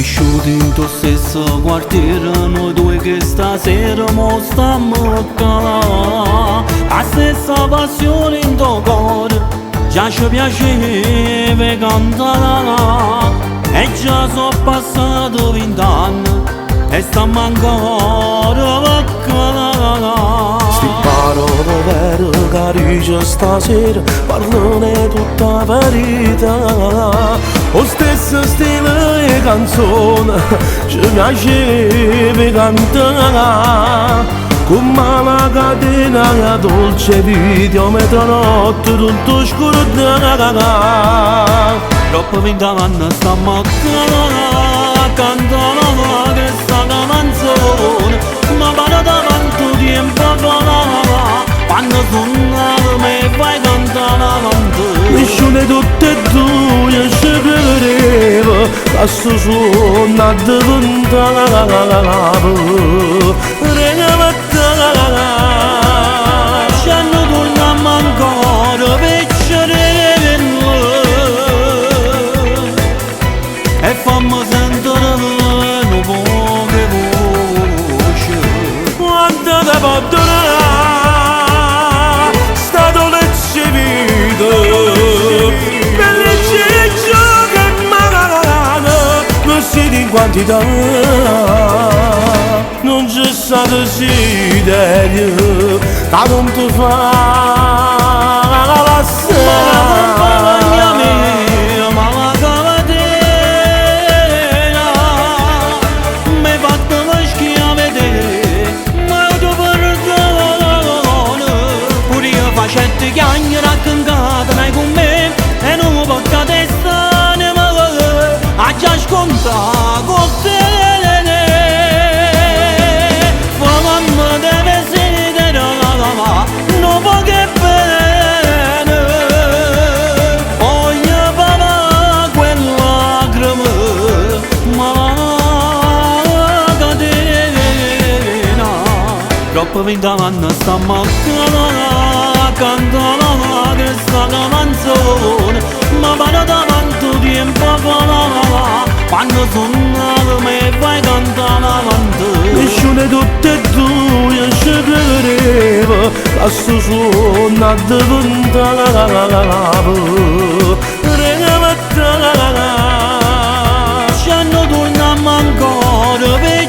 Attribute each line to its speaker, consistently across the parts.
Speaker 1: Cresciuti in tuo stesso quartiere, noi due che stasera mo stiamo a la stessa passione in tuo cuore, già ci piaceva cantare. E già sono passati 20 anni e stiamo ancora a cantare.
Speaker 2: Sti parole vere che dice stasera parlane tutta verità. Lo stesso stile di canzone ci piaceva cantare. Come la catena dolce video metronotte tutto scuro
Speaker 1: Troppo 20 anni stiamo a cantare questa canzone, ma pare da quanto tempo fa quando suonavo me fai cantare avanti.
Speaker 2: Nessuno di tutte e due ci credeva che sto suonato cantavo.
Speaker 1: Ci hanno tornato ancora per e fammi sentire una poche voce.
Speaker 2: Quanto te può durare sta dolce vita, per leggere ciò che magari non siete in quantità. Non c'è stato desiderio che non ti fa
Speaker 1: chiacchiere raccontate mai con me e non porta testa ne a già sconta con te. Fammi deve sedere non può che bene voglio papà quella lacrime ma catena. Troppo 20 anni stiamo a cantare questa canzone, ma pare da quanto tempo fa quando suonavo me fai cantare avanti.
Speaker 2: Nessuno di tutte e due ci credeva che sto suonato cantavo.
Speaker 1: Ci hanno tornato ancora per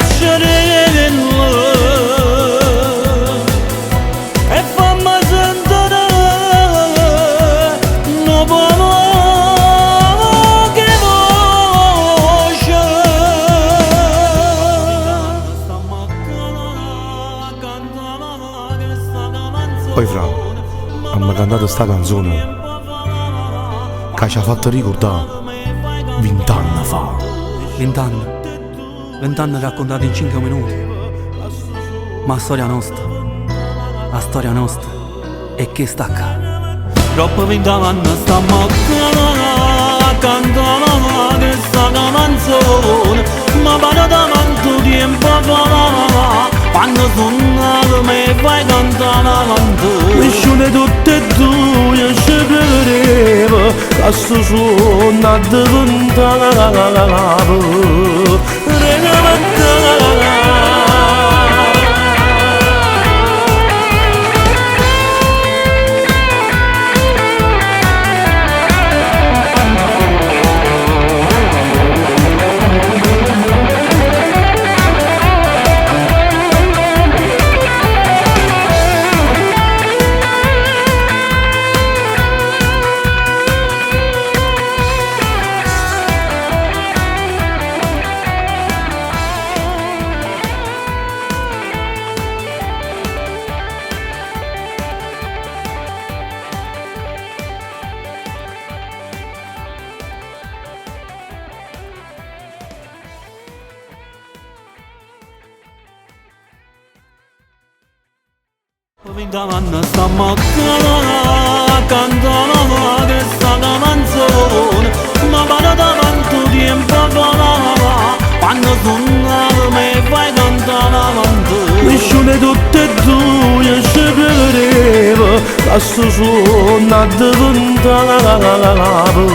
Speaker 2: Poi fra, hanno cantato sta canzone che ci ha fatto ricordare 20 anni fa.
Speaker 1: 20 anni, 20 anni raccontati in 5 minuti, ma la storia nostra è che sta acá. Troppo 20 anni stiamo a cantare questa canzone, ma pare da quanto tempo fa quando suonavo me fai cantare avanti.
Speaker 2: Nessuno di tutte e due ci credeva che sto suonato cantavo. Stiamo a cantare questa canzone, ma pare da quanto tempo fa quando suonavo me fai cantare avanti. Nessuno di tutte e due ci credeva che sto suonato cantavo.